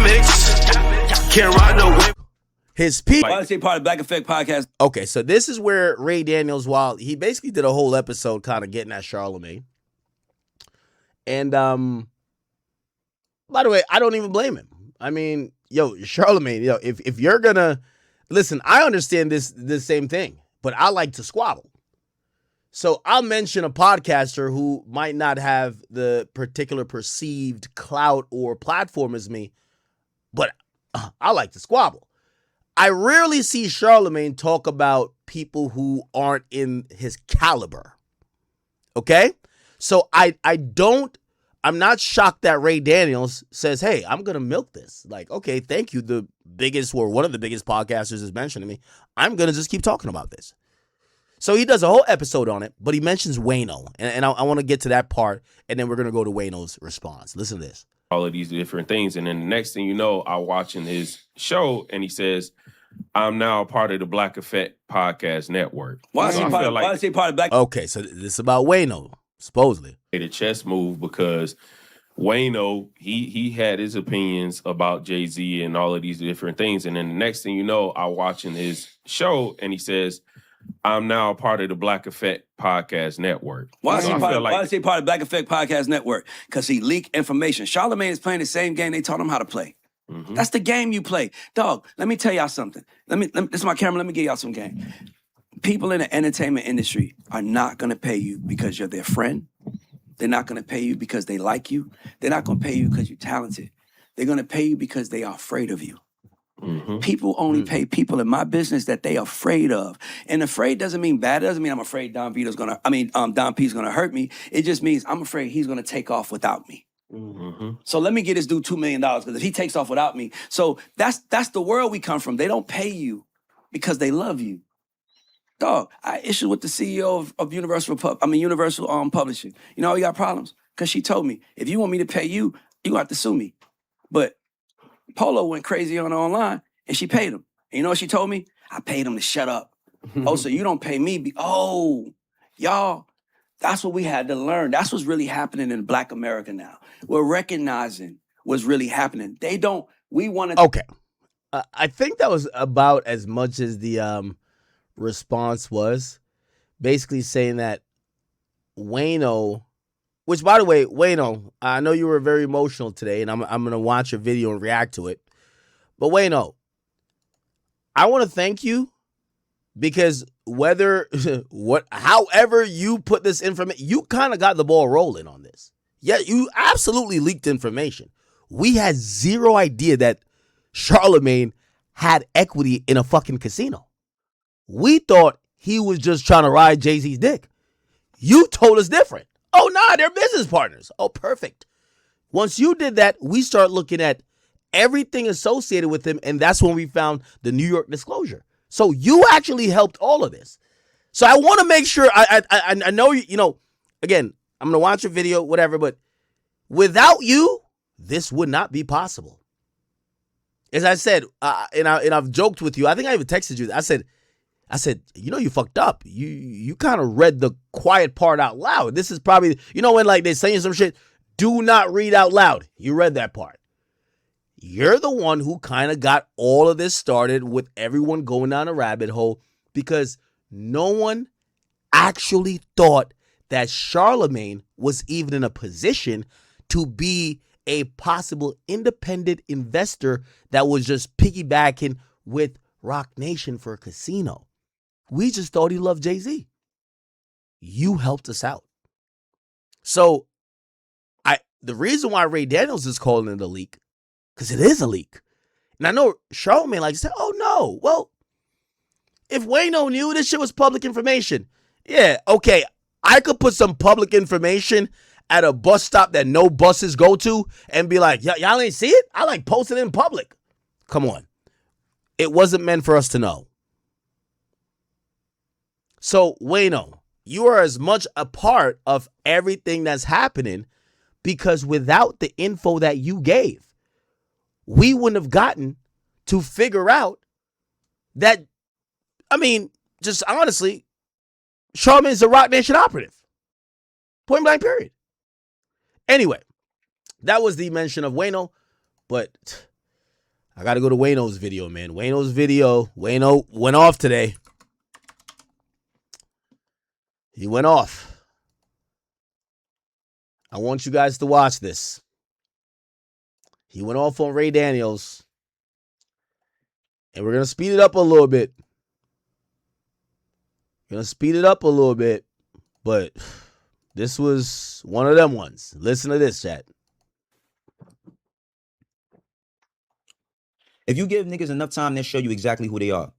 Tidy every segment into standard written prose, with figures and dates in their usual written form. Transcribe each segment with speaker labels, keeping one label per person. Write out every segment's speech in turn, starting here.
Speaker 1: Akademiks, can't ride no wave.
Speaker 2: His people.
Speaker 3: Why I say part of Black Effect podcast?
Speaker 2: Okay, so this is where Ray Daniels, while he basically did a whole episode kind of getting at Charlemagne. And by the way, I don't even blame him. I mean, Charlemagne, if you're gonna listen, I understand this same thing, but I like to squabble. So I'll mention a podcaster who might not have the particular perceived clout or platform as me, but I like to squabble. I rarely see Charlemagne talk about people who aren't in his caliber. Okay? So I'm not shocked that Ray Daniels says, hey, I'm going to milk this. Like, okay, thank you. The biggest or one of the biggest podcasters is mentioning me. I'm going to just keep talking about this. So he does a whole episode on it, but he mentions Wayno. And I want to get to that part, and then we're going to go to Wayno's response. Listen to this.
Speaker 4: All of these different things. And then the next thing you know, I'm watching his show, and he says, I'm now a part of the Black Effect Podcast Network.
Speaker 3: Why is he part of Black?
Speaker 2: Okay, so this is about Wayno, supposedly.
Speaker 4: A chess move because Wayno, he had his opinions about Jay-Z and all of these different things. And then the next thing you know, I'm watching his show, and he says, I'm now a part of the Black Effect Podcast Network.
Speaker 3: Why is he part of Black Effect Podcast Network? Because he leaked information. Charlemagne is playing the same game they taught him how to play. Mm-hmm. That's the game you play. Dog, let me tell y'all something. This is my camera. Let me give y'all some game. People in the entertainment industry are not going to pay you because you're their friend. They're not going to pay you because they like you. They're not going to pay you because you're talented. They're going to pay you because they are afraid of you. Mm-hmm. People only pay people in my business that they are afraid of. And afraid doesn't mean bad. It doesn't mean I'm afraid Don P's going to hurt me. It just means I'm afraid he's going to take off without me. Mm-hmm. So let me get this dude $2 million because if he takes off without me. So that's the world we come from. They don't pay you because they love you. Dog, I issued with the CEO of Universal Publishing. You know how we got problems? Because she told me, if you want me to pay you, you have to sue me. But Polo went crazy on her online and she paid him. And you know what she told me? I paid him to shut up. Oh, so you don't pay me? Y'all, that's what we had to learn. That's what's really happening in Black America now. We're recognizing what's really happening. Okay.
Speaker 2: I think that was about as much as the response was. Basically saying that Wayno, which by the way, Wayno, I know you were very emotional today, and I'm going to watch your video and react to it. But Wayno, I want to thank you because however you put this information, you kind of got the ball rolling on this. Yeah, you absolutely leaked information. We had zero idea that Charlemagne had equity in a fucking casino. We thought he was just trying to ride Jay-Z's dick. You told us different. Oh, nah, they're business partners. Oh, perfect. Once you did that, we start looking at everything associated with him, and that's when we found the New York disclosure. So you actually helped all of this. So I want to make sure, I know, again, I'm going to watch your video, whatever, but without you, this would not be possible. As I said, and I've joked with you, I think I even texted you, I said, you fucked up. You kind of read the quiet part out loud. This is probably, when like they saying some shit, do not read out loud. You read that part. You're the one who kind of got all of this started with everyone going down a rabbit hole because no one actually thought that Charlemagne was even in a position to be a possible independent investor that was just piggybacking with Roc Nation for a casino. We just thought he loved Jay-Z. You helped us out. So the reason why Ray Daniels is calling it a leak, because it is a leak. And I know Charlemagne like said, oh no, well, if Wayno knew this shit was public information, yeah, okay, I could put some public information at a bus stop that no buses go to and be like, y'all ain't see it? I like posted it in public. Come on. It wasn't meant for us to know. So, Wayno, you are as much a part of everything that's happening because without the info that you gave, we wouldn't have gotten to figure out that, just honestly, Charlemagne's a Roc Nation operative. Point blank, period. Anyway, that was the mention of Wayno, but I got to go to Wayno's video, man. Wayno went off today. He went off. I want you guys to watch this. He went off on Ray Daniels. And we're going to speed it up a little bit. But this was one of them ones. Listen to this, chat.
Speaker 1: If you give niggas enough time, they'll show you exactly who they are.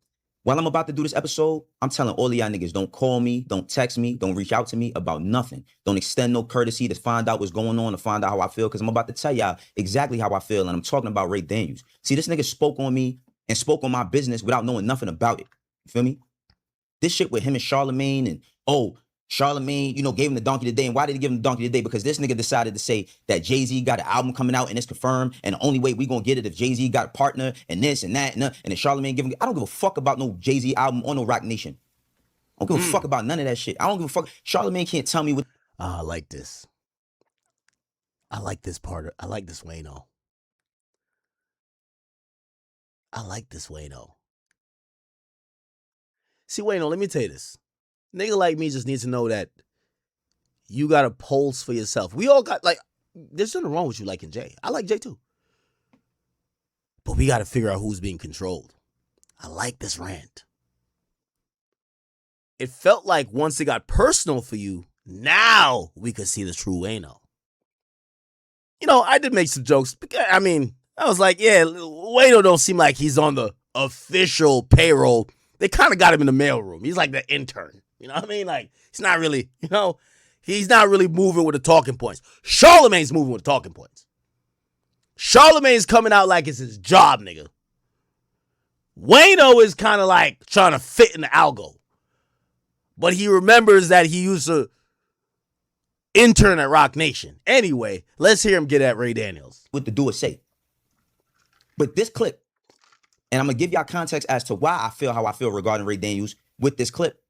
Speaker 1: While I'm about to do this episode, I'm telling all of y'all niggas, don't call me, don't text me, don't reach out to me about nothing. Don't extend no courtesy to find out what's going on, to find out how I feel, because I'm about to tell y'all exactly how I feel, and I'm talking about Ray Daniels. See, this nigga spoke on me and spoke on my business without knowing nothing about it. You feel me? This shit with him and Charlemagne and, Charlemagne, gave him the donkey today. And why did he give him the donkey today? Because this nigga decided to say that Jay-Z got an album coming out and it's confirmed. And the only way we gonna get it if Jay-Z got a partner and this and that and then Charlemagne give him. I don't give a fuck about no Jay-Z album or no Roc Nation. I don't give a fuck about none of that shit. I don't give a fuck. Charlemagne can't tell me what.
Speaker 2: I like this. I like this part. I like this Wayno. See, Wayno, let me tell you this. Nigga like me just needs to know that you got a pulse for yourself. We all got, there's nothing wrong with you liking Jay. I like Jay too. But we got to figure out who's being controlled. I like this rant. It felt like once it got personal for you, now we could see the true Wayno. I did make some jokes. I was like, yeah, Wayno don't seem like he's on the official payroll. They kind of got him in the mailroom. He's like the intern. You know what I mean? Like, he's not really, he's not really moving with the talking points. Charlemagne's moving with the talking points. Charlemagne's coming out like it's his job, nigga. Wayno is kind of like trying to fit in the algo. But he remembers that he used to intern at Roc Nation. Anyway, let's hear him get at Ray Daniels.
Speaker 1: What to do or say. But this clip, and I'm going to give y'all context as to why I feel how I feel regarding Ray Daniels with this clip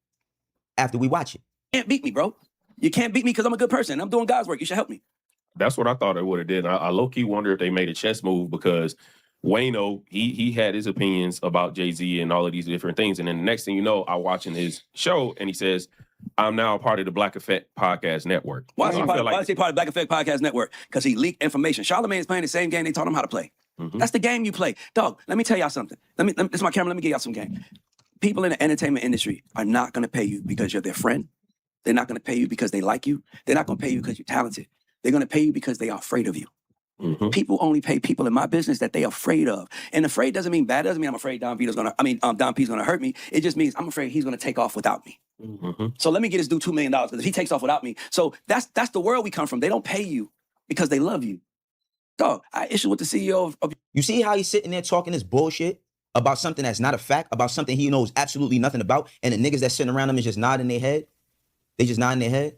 Speaker 1: after we watch it.
Speaker 3: You can't beat me, bro. You can't beat me because I'm a good person. I'm doing God's work. You should help me.
Speaker 4: That's what I thought it would have did. I low-key wonder if they made a chess move because Wayno, he had his opinions about Jay-Z and all of these different things. And then the next thing you know, I'm watching his show and he says, I'm now a part of the Black Effect Podcast Network.
Speaker 3: Why is he part of the Black Effect Podcast Network? Because he leaked information. Charlemagne is playing the same game they taught him how to play. Mm-hmm. That's the game you play. Dog, let me tell y'all something. This is my camera. Let me give y'all some game. People in the entertainment industry are not going to pay you because you're their friend. They're not going to pay you because they like you. They're not going to pay you because you're talented. They're going to pay you because they are afraid of you. Mm-hmm. People only pay people in my business that they're afraid of. And afraid doesn't mean bad. Doesn't mean I'm afraid Don P's going to hurt me. It just means I'm afraid he's going to take off without me. Mm-hmm. So let me get this dude $2 million because if he takes off without me. So that's the world we come from. They don't pay you because they love you. Dog, I issue with the CEO of.
Speaker 1: You see how he's sitting there talking this bullshit about something that's not a fact, about something he knows absolutely nothing about, and the niggas that's sitting around him is just nodding their head? They just nodding their head?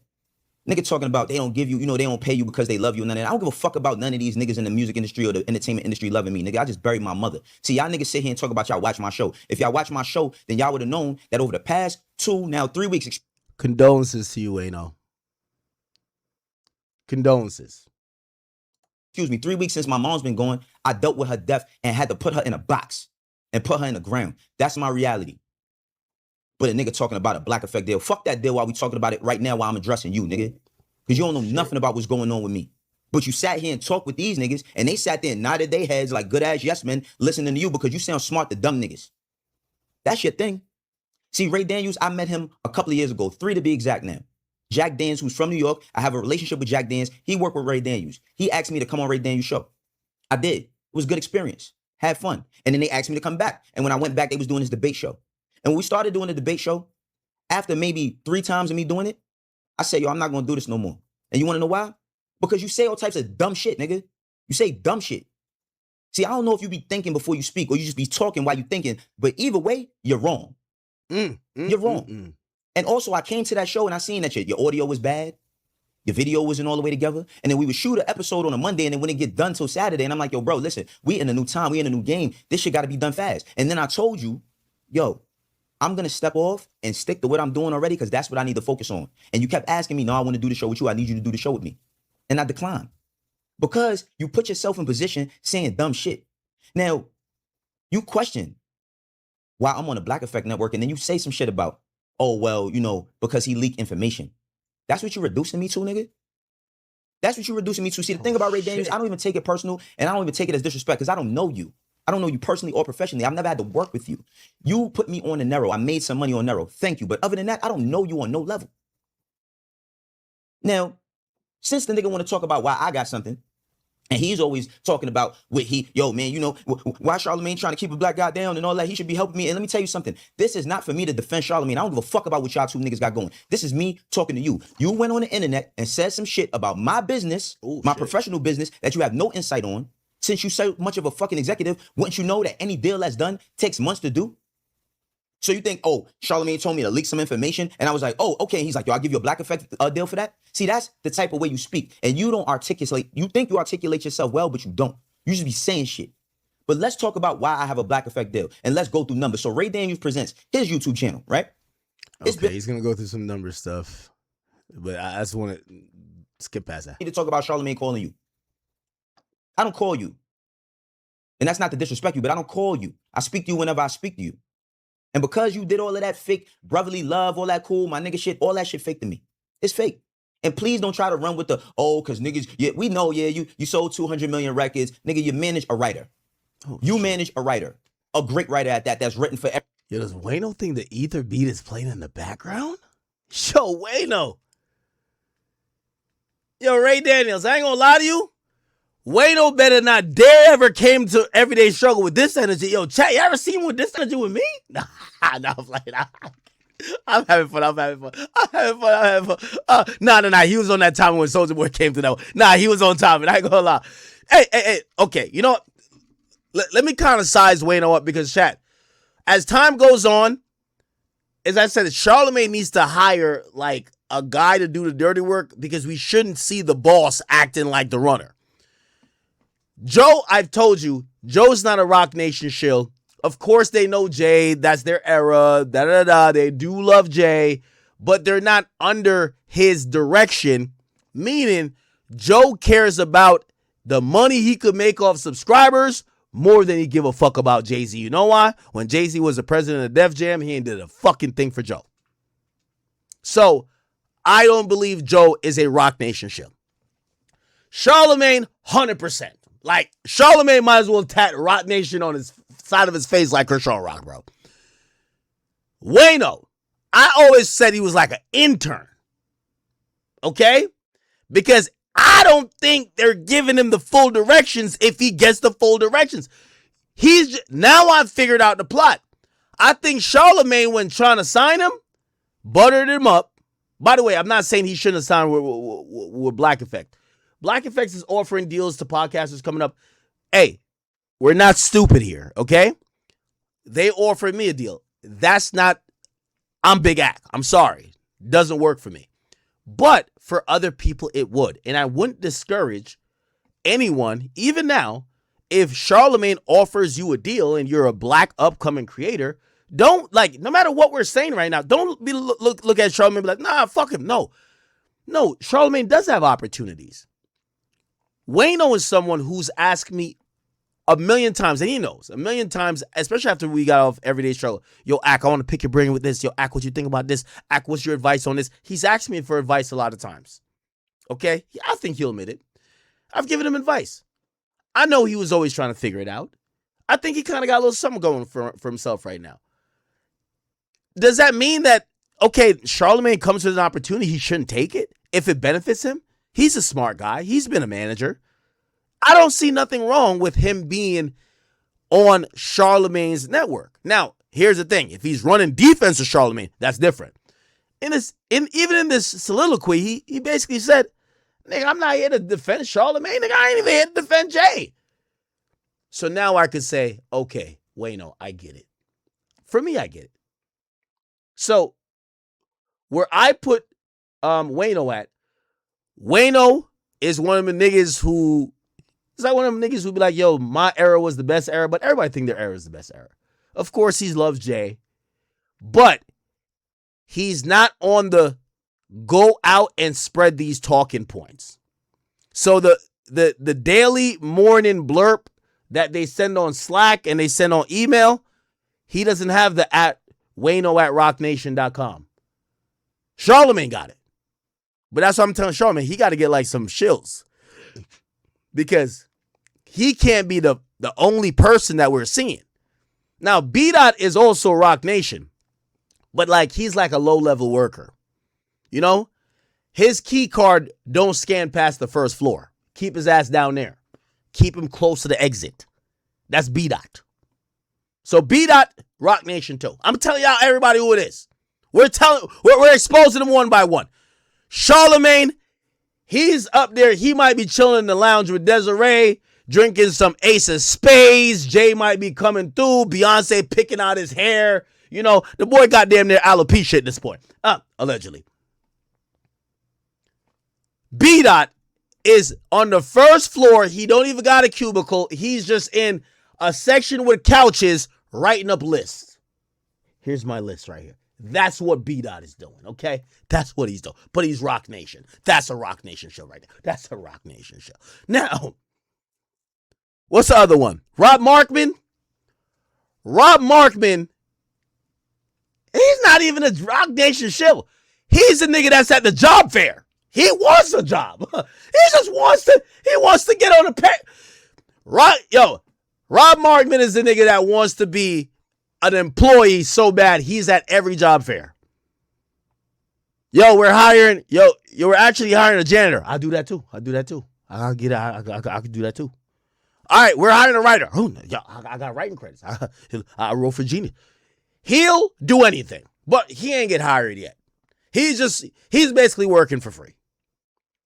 Speaker 1: Nigga talking about they don't give you, they don't pay you because they love you. None of that. I don't give a fuck about none of these niggas in the music industry or the entertainment industry loving me, nigga. I just buried my mother. See, y'all niggas sit here and talk about y'all watch my show. If y'all watch my show, then y'all would have known that over the past 3 weeks.
Speaker 2: Condolences to you, Wayno. Condolences.
Speaker 1: 3 weeks since my mom's been gone, I dealt with her death and had to put her in a box and put her in the ground. That's my reality. But a nigga talking about a Black Effect deal. Fuck that deal while we talking about it right now while I'm addressing you, nigga. Because you don't know nothing about what's going on with me. But you sat here and talked with these niggas, and they sat there and nodded their heads like good-ass yes men listening to you because you sound smart to dumb niggas. That's your thing. See, Ray Daniels, I met him a couple of years ago, 3 to be exact now. Jack Daniels, who's from New York. I have a relationship with Jack Daniels. He worked with Ray Daniels. He asked me to come on Ray Daniels' show. I did. It was a good experience. Had fun. And then they asked me to come back. And when I went back, they was doing this debate show. And when we started doing the debate show, after maybe 3 times of me doing it, I said, yo, I'm not going to do this no more. And you want to know why? Because you say all types of dumb shit, nigga. You say dumb shit. See, I don't know if you be thinking before you speak or you just be talking while you thinking. But either way, you're wrong. You're wrong. And also, I came to that show and I seen that shit. Your audio was bad. Your video wasn't all the way together. And then we would shoot an episode on a Monday and then when it get done till Saturday. And I'm like, yo, bro, listen, we in a new time. We in a new game. This shit got to be done fast. And then I told you, yo, I'm going to step off and stick to what I'm doing already because that's what I need to focus on. And you kept asking me, no, I want to do the show with you. I need you to do the show with me. And I declined because you put yourself in position saying dumb shit. Now, You question why I'm on the Black Effect Network, and then you say some shit about, oh, well, because he leaked information. That's what you're reducing me to, nigga? That's what you're reducing me to. See, the thing about Ray Daniels, I don't even take it personal, and I don't even take it as disrespect, because I don't know you. I don't know you personally or professionally. I've never had to work with you. You put me on the narrow. I made some money on narrow. Thank you. But other than that, I don't know you on no level. Now, since the nigga want to talk about why I got something, and he's always talking about why Charlamagne trying to keep a black guy down and all that, he should be helping me. And let me tell you something. This is not for me to defend Charlamagne. I don't give a fuck about what y'all two niggas got going. This is me talking to you. You went on the internet and said some shit about my business, professional business, that you have no insight on. Since you so much of a fucking executive, wouldn't you know that any deal that's done takes months to do? So you think, oh, Charlamagne told me to leak some information, and I was like, oh, okay. He's like, yo, I'll give you a Black Effect deal for that. See, that's the type of way you speak, and you don't articulate. You think you articulate yourself well, but you don't. You just be saying shit. But let's talk about why I have a Black Effect deal, and let's go through numbers. So Ray Daniels presents his YouTube channel, right?
Speaker 2: Okay, he's gonna go through some number stuff, but I just want to skip past that.
Speaker 1: I need to talk about Charlamagne calling you. I don't call you. And that's not to disrespect you, but I don't call you. I speak to you whenever I speak to you. And because you did all of that fake brotherly love, all that cool, my nigga shit, all that shit fake to me. It's fake. And please don't try to run with the, because niggas, we know, you sold 200 million records. Nigga, you manage a writer. You manage a writer. A great writer at that, that's written for every.
Speaker 2: Yo, does Wayno think the Ether beat is playing in the background? Yo, Wayno. Yo, Ray Daniels, I ain't gonna lie to you. Wayno better not dare ever came to Everyday Struggle with this energy. Yo, chat, you ever seen him with this energy with me? Nah, I'm playing. I'm having fun. Nah. He was on that time when Soulja Boy came to that one. Nah, he was on time, and I ain't gonna lie. Hey. Okay, you know what? Let me kind of size Wayno up, because, chat, as time goes on, as I said, Charlamagne needs to hire, like, a guy to do the dirty work, because we shouldn't see the boss acting like the runner. Joe, I've told you, Joe's not a Roc Nation shill. Of course, they know Jay. That's their era. They do love Jay, but they're not under his direction, meaning Joe cares about the money he could make off subscribers more than he give a fuck about Jay-Z. You know why? When Jay-Z was the president of Def Jam, he ain't did a fucking thing for Joe. So, I don't believe Joe is a Roc Nation shill. Charlamagne, 100%. Like, Charlamagne might as well tat Roc Nation on his side of his face like Kershaw Rock, bro. Wayno, I always said he was like an intern. Okay? Because I don't think they're giving him the full directions if he gets the full directions. Now I've figured out the plot. I think Charlamagne, when trying to sign him, buttered him up. By the way, I'm not saying he shouldn't have signed with Black Effect. Black Effects is offering deals to podcasters coming up. Hey, we're not stupid here, okay? They offered me a deal. I'm Big Ack. I'm sorry. Doesn't work for me. But for other people, it would. And I wouldn't discourage anyone, even now, if Charlamagne offers you a deal and you're a black upcoming creator, no matter what we're saying right now, don't look at Charlamagne and be like, nah, fuck him. No, Charlamagne does have opportunities. Wayno is someone who's asked me a million times, and he knows, a million times, especially after we got off Everyday Struggle. Yo, Ak, I want to pick your brain with this. Yo, Ak, what you think about this? Ak, what's your advice on this? He's asked me for advice a lot of times. Okay? I think he'll admit it. I've given him advice. I know he was always trying to figure it out. I think he kind of got a little something going for himself right now. Does that mean that, okay, Charlamagne comes with an opportunity, he shouldn't take it if it benefits him? He's a smart guy. He's been a manager. I don't see nothing wrong with him being on Charlamagne's network. Now, here's the thing. If he's running defense to Charlamagne, that's different. Even in this soliloquy, he basically said, nigga, I'm not here to defend Charlamagne. Nigga, I ain't even here to defend Jay. So now I could say, okay, Wayno, I get it. For me, I get it. So where I put Wayno at, Wayno is one of the niggas who, it's like one of them niggas who be like, yo, my era was the best era, but everybody think their era is the best era. Of course, he loves Jay, but he's not on the go out and spread these talking points. So the daily morning blurb that they send on Slack and they send on email, he doesn't have the @Wayno@rocnation.com. Charlamagne got it. But that's what I'm telling Charlamagne. He got to get like some shills. Because he can't be the only person that we're seeing. Now, B-Dot is also Roc Nation. But like he's like a low-level worker. You know? His key card don't scan past the first floor. Keep his ass down there. Keep him close to the exit. That's B-Dot. So B-Dot, Roc Nation too. I'm telling y'all everybody who it is. We're exposing them one by one. Charlamagne, he's up there. He might be chilling in the lounge with Desiree, drinking some Ace of Spades. Jay might be coming through. Beyonce picking out his hair. You know, the boy got damn near alopecia at this point. Allegedly. B-Dot is on the first floor. He don't even got a cubicle. He's just in a section with couches writing up lists. Here's my list right here. That's what B-Dot is doing, okay? That's what he's doing. But he's Roc Nation. That's a Roc Nation show right there. That's a Roc Nation show. Now, what's the other one? Rob Markman. Rob Markman, he's not even a Roc Nation show. He's a nigga that's at the job fair. He wants a job. He wants to get on the pay. Rob Markman is the nigga that wants to be an employee so bad he's at every job fair. We're actually hiring a janitor. I do that too. I could do that too. All right, we're hiring a writer. I got writing credits. I wrote for Genius. He'll do anything, but he ain't get hired yet. He's basically working for free.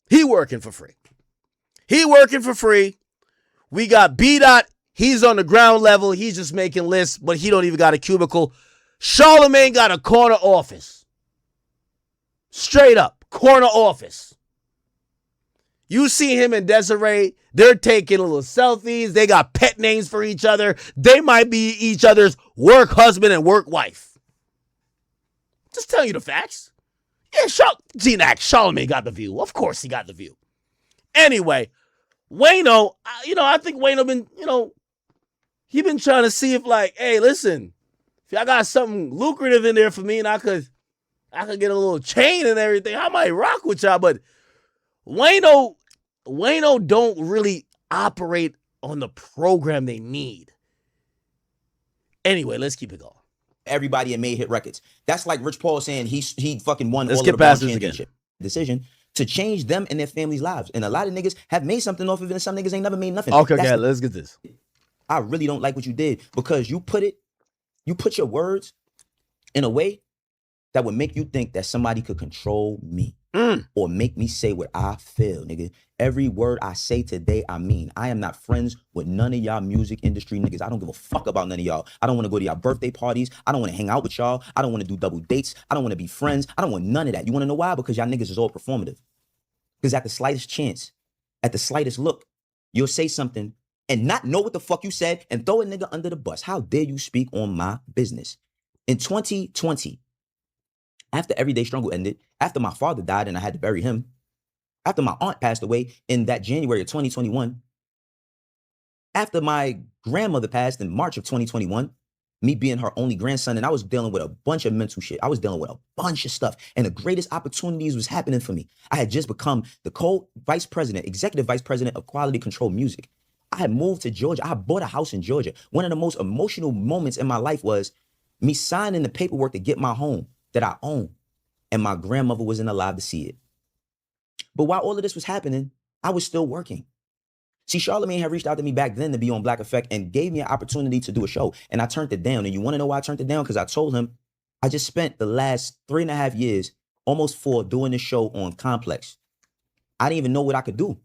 Speaker 2: He working for free. We got B-Dot. He's on the ground level. He's just making lists, but he don't even got a cubicle. Charlamagne got a corner office. Straight up, corner office. You see him and Desiree, they're taking little selfies. They got pet names for each other. They might be each other's work husband and work wife. Just telling you the facts. Yeah, Charlamagne got the view. Of course he got the view. Anyway, Wayno, I think Wayno been, he been trying to see if like, hey, listen, if y'all got something lucrative in there for me and I could get a little chain and everything, I might rock with y'all. But Wayno don't really operate on the program they need. Anyway, let's keep it going.
Speaker 1: Everybody had made hit records. That's like Rich Paul saying he fucking won
Speaker 2: Let's
Speaker 1: all
Speaker 2: get
Speaker 1: of the
Speaker 2: past
Speaker 1: LeBron
Speaker 2: this again.
Speaker 1: championship decision to change them and their families' lives. And a lot of niggas have made something off of it, and some niggas ain't never made nothing.
Speaker 2: Okay, let's get this.
Speaker 1: I really don't like what you did because you put your words in a way that would make you think that somebody could control me or make me say what I feel, nigga. Every word I say today, I mean. I am not friends with none of y'all music industry niggas. I don't give a fuck about none of y'all. I don't want to go to y'all birthday parties. I don't want to hang out with y'all. I don't want to do double dates. I don't want to be friends. I don't want none of that. You want to know why? Because y'all niggas is all performative. Because at the slightest chance, at the slightest look, you'll say something and not know what the fuck you said and throw a nigga under the bus. How dare you speak on my business? In 2020, after Everyday Struggle ended, after my father died and I had to bury him, after my aunt passed away in that January of 2021, after my grandmother passed in March of 2021, me being her only grandson, and I was dealing with a bunch of mental shit. I was dealing with a bunch of stuff, and the greatest opportunities was happening for me. I had just become the executive vice president of quality control music. I had moved to Georgia. I bought a house in Georgia. One of the most emotional moments in my life was me signing the paperwork to get my home that I own, and my grandmother wasn't alive to see it. But while all of this was happening, I was still working. See, Charlamagne had reached out to me back then to be on Black Effect and gave me an opportunity to do a show, and I turned it down. And you want to know why I turned it down? Because I told him I just spent the last 3.5 years, almost 4, doing this show on Complex. I didn't even know what I could do.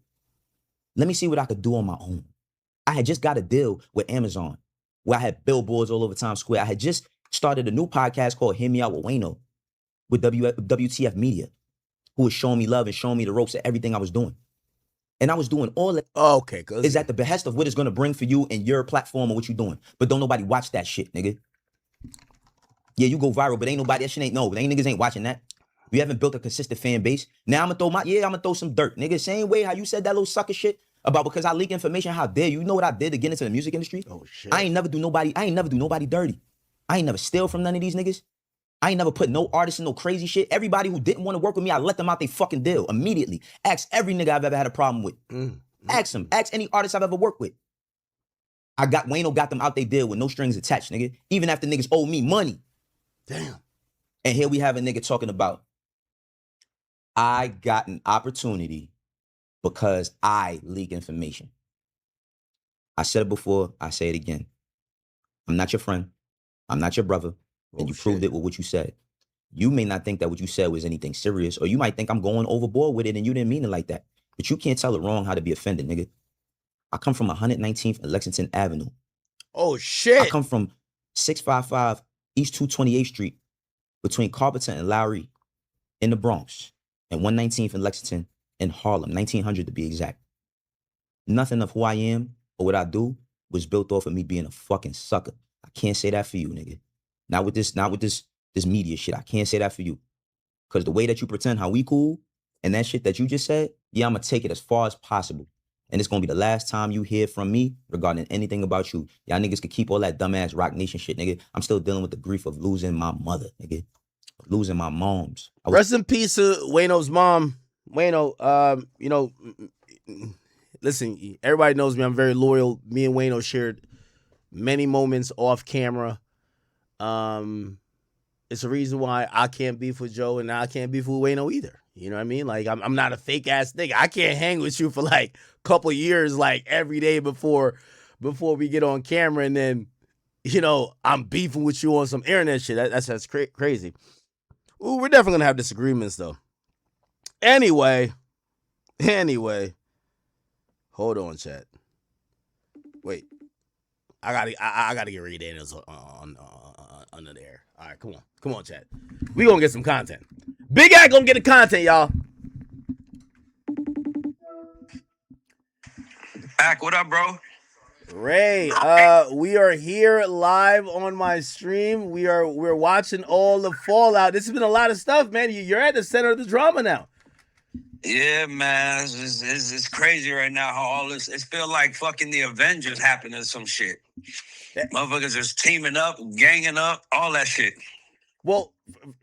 Speaker 1: Let me see what I could do on my own. I had just got a deal with Amazon where I had billboards all over Times Square. I had just started a new podcast called Hear Me Out with Wayno with WTF Media, who was showing me love and showing me the ropes of everything I was doing. And I was doing all that.
Speaker 2: Okay,
Speaker 1: is at the behest of what it's going to bring for you and your platform or what you're doing. But don't nobody watch that shit, nigga. Yeah, you go viral, but ain't nobody, that shit ain't, no, but niggas ain't watching that. You haven't built a consistent fan base. Now I'm going to throw some dirt, nigga. Same way how you said that little sucker shit About because I leak information. How dare you? You know what I did to get into the music industry?
Speaker 2: Oh shit.
Speaker 1: I ain't never do nobody dirty. I ain't never steal from none of these niggas. I ain't never put no artists in no crazy shit. Everybody who didn't want to work with me, I let them out they fucking deal immediately. Ask every nigga I've ever had a problem with. Ask them. Ask any artist I've ever worked with. Wayno got them out they deal with no strings attached, nigga. Even after niggas owe me money.
Speaker 2: Damn.
Speaker 1: And here we have a nigga talking about, I got an opportunity because I leak information. I said it before, I say it again. I'm not your friend. I'm not your brother. And you proved it with what you said. You may not think that what you said was anything serious, or you might think I'm going overboard with it and you didn't mean it like that. But you can't tell it wrong how to be offended, nigga. I come from 119th and Lexington Avenue.
Speaker 2: Oh shit.
Speaker 1: I come from 655 East 228th Street between Carpenter and Lowry in the Bronx, and 119th and Lexington in Harlem, 1900 to be exact. Nothing of who I am or what I do was built off of me being a fucking sucker. I can't say that for you, nigga. Not with this media shit. I can't say that for you. Because the way that you pretend how we cool and that shit that you just said, yeah, I'm going to take it as far as possible. And it's going to be the last time you hear from me regarding anything about you. Y'all niggas could keep all that dumbass Roc Nation shit, nigga. I'm still dealing with the grief of losing my mother, nigga. Losing my moms.
Speaker 2: Rest in peace to Wayno's mom. Wayno, listen, everybody knows me. I'm very loyal. Me and Wayno shared many moments off camera. It's a reason why I can't beef with Joe and I can't beef with Wayno either. You know what I mean? Like, I'm not a fake ass nigga. I can't hang with you for like a couple of years, like every day before we get on camera, and then, I'm beefing with you on some internet shit. That's crazy. Ooh, we're definitely gonna have disagreements though. Anyway, hold on, chat. Wait, I gotta get Reed Daniels on under there. All right, come on, chat. We gonna get some content. Big Act gonna get the content, y'all.
Speaker 3: Ack, what up, bro?
Speaker 2: Ray, we are here live on my stream. We're watching all the fallout. This has been a lot of stuff, man. You're at the center of the drama now.
Speaker 3: Yeah, man, it's crazy right now how all this. It feels like fucking the Avengers happened or some shit. Motherfuckers just teaming up, ganging up, all that shit.
Speaker 2: Well,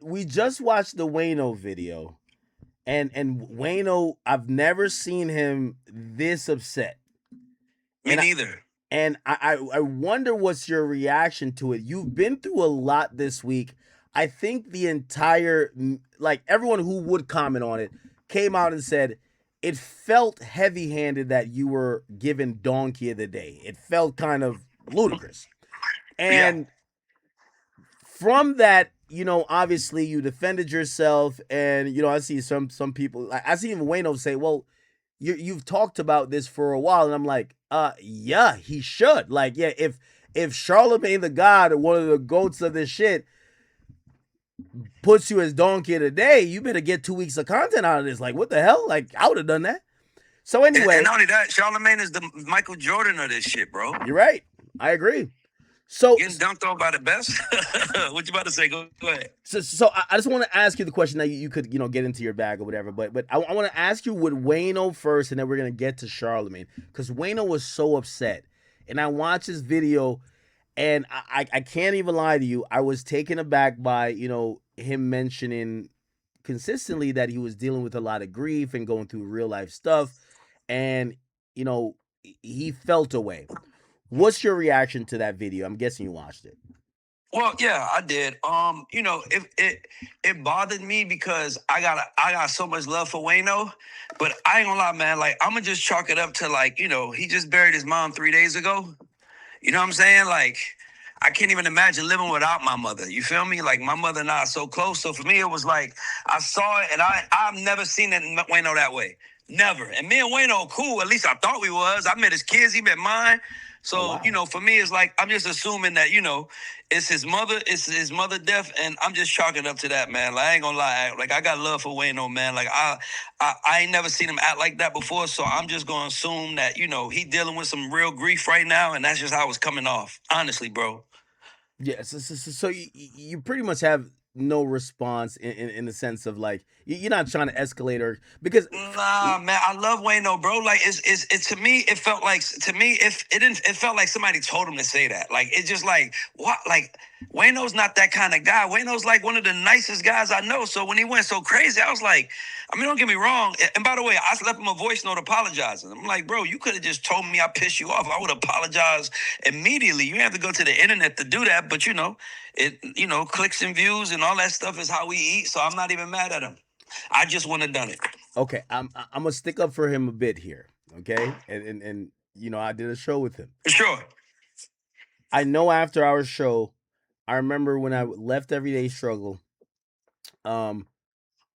Speaker 2: we just watched the Wayno video, and Wayno, I've never seen him this upset.
Speaker 3: Me neither.
Speaker 2: And I wonder what's your reaction to it. You've been through a lot this week. I think the entire, like everyone who would comment on it, came out and said it felt heavy-handed that you were given Donkey of the Day. It felt kind of ludicrous. And from that, obviously you defended yourself, and I see some people, I see even Wayno say, well, you've talked about this for a while, and I'm like, yeah, he should. Like, yeah, if Charlemagne the God, one of the goats of this shit, puts you as Donkey of the Day, you better get 2 weeks of content out of this. Like, what the hell? Like, I would have done that. So anyway,
Speaker 3: and not only that, Charlemagne is the Michael Jordan of this shit, bro.
Speaker 2: You're right. I agree. So
Speaker 3: getting dunked on by the best. What you about to say? Go ahead.
Speaker 2: So I just want to ask you the question that you could get into your bag or whatever. But I want to ask you with Wayno first, and then we're gonna get to Charlemagne, because Wayno was so upset, and I watched his video, and I can't even lie to you, I was taken aback by him mentioning consistently that he was dealing with a lot of grief and going through real life stuff, and he felt away. What's your reaction to that video? I'm guessing you watched it.
Speaker 3: Well, yeah, I did. It bothered me because I got so much love for Wayno, but I ain't gonna lie, man. Like, I'm gonna just chalk it up to he just buried his mom 3 days ago. You know what I'm saying? Like, I can't even imagine living without my mother. You feel me? Like, my mother and I are so close. So for me, it was like I saw it, and I've never seen Wayno that way. Never. And me and Wayno cool. At least I thought we was. I met his kids. He met mine. So, wow. For me, it's like, I'm just assuming that, it's his mother death, and I'm just chalking up to that, man. Like, I ain't gonna lie. Like, I got love for Wayno, man. Like, I ain't never seen him act like that before, so I'm just gonna assume that, he dealing with some real grief right now, and that's just how it's coming off. Honestly, bro.
Speaker 2: Yeah, so you pretty much have no response in the sense of, like, You're not trying to escalate her because
Speaker 3: Nah, man, I love Wayno, bro. Like, it to me, it felt like it felt like somebody told him to say that. Like, it's just like what, like Wayno's not that kind of guy. Wayno's like one of the nicest guys I know. So when he went so crazy, I was like, I mean, don't get me wrong. And by the way, I left him a voice note apologizing. I'm like, bro, you could have just told me I pissed you off. I would apologize immediately. You have to go to the internet to do that, but clicks and views and all that stuff is how we eat. So I'm not even mad at him. I just wouldn't have done it.
Speaker 2: okay, I'm gonna stick up for him a bit here, okay? And I did a show with him.
Speaker 3: Sure.
Speaker 2: I know after our show, I remember when I left Everyday Struggle. I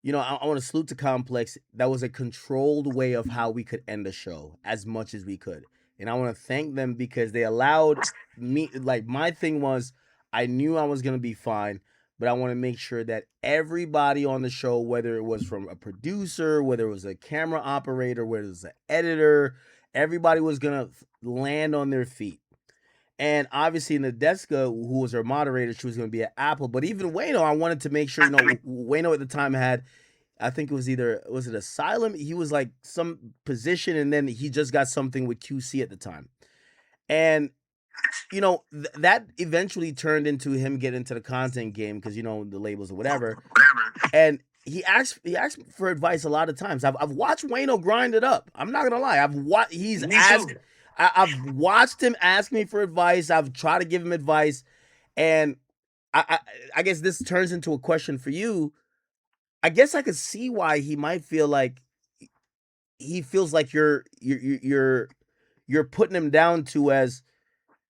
Speaker 2: want to salute to Complex. That was a controlled way of how we could end the show as much as we could, and I want to thank them because they allowed me. Like my thing was, I knew I was gonna be fine, but I want to make sure that everybody on the show, whether it was from a producer, whether it was a camera operator, whether it was an editor, everybody was gonna land on their feet. And obviously, Nadeska, who was our moderator, she was going to be at Apple. But even Wayno, I wanted to make sure, Wayno at the time had, I think it was it Asylum? He was like some position, and then he just got something with QC at the time. And, that eventually turned into him getting into the content game because, the labels or whatever. And he asked for advice a lot of times. I've watched Wayno grind it up. I'm not going to lie. He's asked. I've watched him ask me for advice. I've tried to give him advice, and I guess this turns into a question for you. I guess I could see why he might feel like he feels like you're putting him down to as,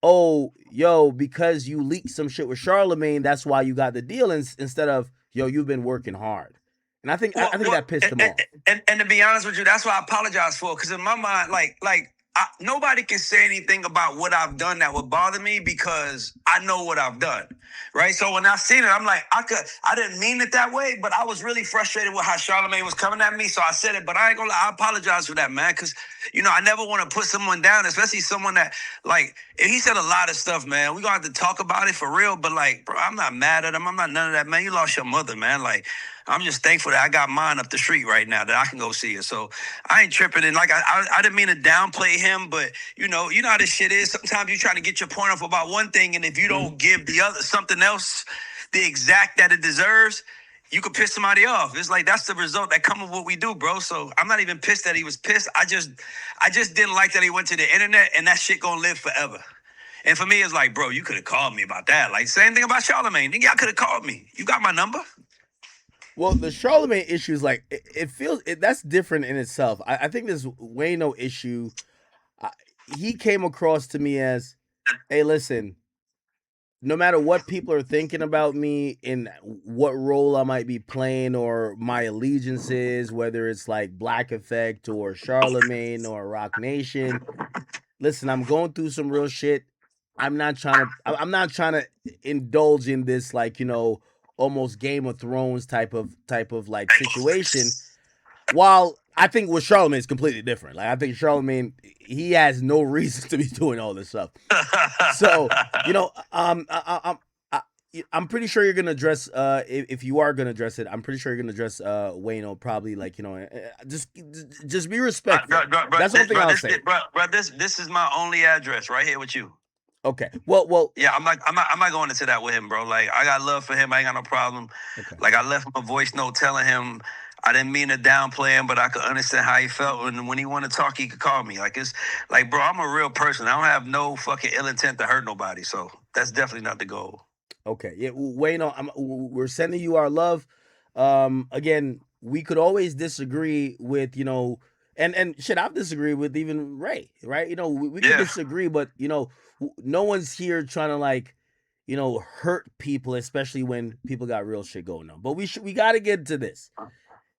Speaker 2: oh, yo, because you leaked some shit with Charlemagne, that's why you got the deal, instead of, yo, you've been working hard. And I think that pissed him off.
Speaker 3: And to be honest with you, that's what I apologize for. Because in my mind, nobody can say anything about what I've done that would bother me because I know what I've done, right? So when I seen it, I'm like, I didn't mean it that way, but I was really frustrated with how Charlemagne was coming at me. So I said it, but I ain't gonna lie, I apologize for that, man. Because, I never want to put someone down, especially someone that, he said a lot of stuff, man. We gonna have to talk about it for real, but bro, I'm not mad at him. I'm not none of that, man. You lost your mother, man. I'm just thankful that I got mine up the street right now that I can go see her. So I ain't tripping. And I didn't mean to downplay him, but you know how this shit is. Sometimes you try to get your point off about one thing, and if you don't give the other something else the exact that it deserves, you could piss somebody off. It's like that's the result that come of what we do, bro. So I'm not even pissed that he was pissed. I just didn't like that he went to the internet, and that shit gonna live forever. And for me, it's like, bro, you could have called me about that. Same thing about Charlemagne. Nigga, y'all could have called me. You got my number.
Speaker 2: Well, the Charlemagne issue is it feels that's different in itself. I think this Wayno issue, he came across to me as, hey, listen, no matter what people are thinking about me in what role I might be playing or my allegiances, whether it's like Black Effect or Charlemagne or Roc Nation, listen, I'm going through some real shit. I'm not trying to indulge in this almost Game of Thrones type of situation. While I think with Charlemagne is completely different. I think Charlemagne, he has no reason to be doing all this stuff. So I'm pretty sure you're gonna address if you are gonna address it. I'm pretty sure you're gonna address Wayno probably just be respectful. That's one thing I'll say.
Speaker 3: Bro, this is my only address right here with you.
Speaker 2: Okay. Well.
Speaker 3: Yeah, I'm not going into that with him, bro. I got love for him. I ain't got no problem. Okay. I left him a voice note telling him I didn't mean to downplay him, but I could understand how he felt. And when he wanted to talk, he could call me. It's bro, I'm a real person. I don't have no fucking ill intent to hurt nobody. So that's definitely not the goal.
Speaker 2: Okay. Yeah, Wayno, we're sending you our love. Again, we could always disagree with, and shit, I've disagreed with even Ray, right? We can disagree, but no one's here trying to hurt people, especially when people got real shit going on. But we got to get to this.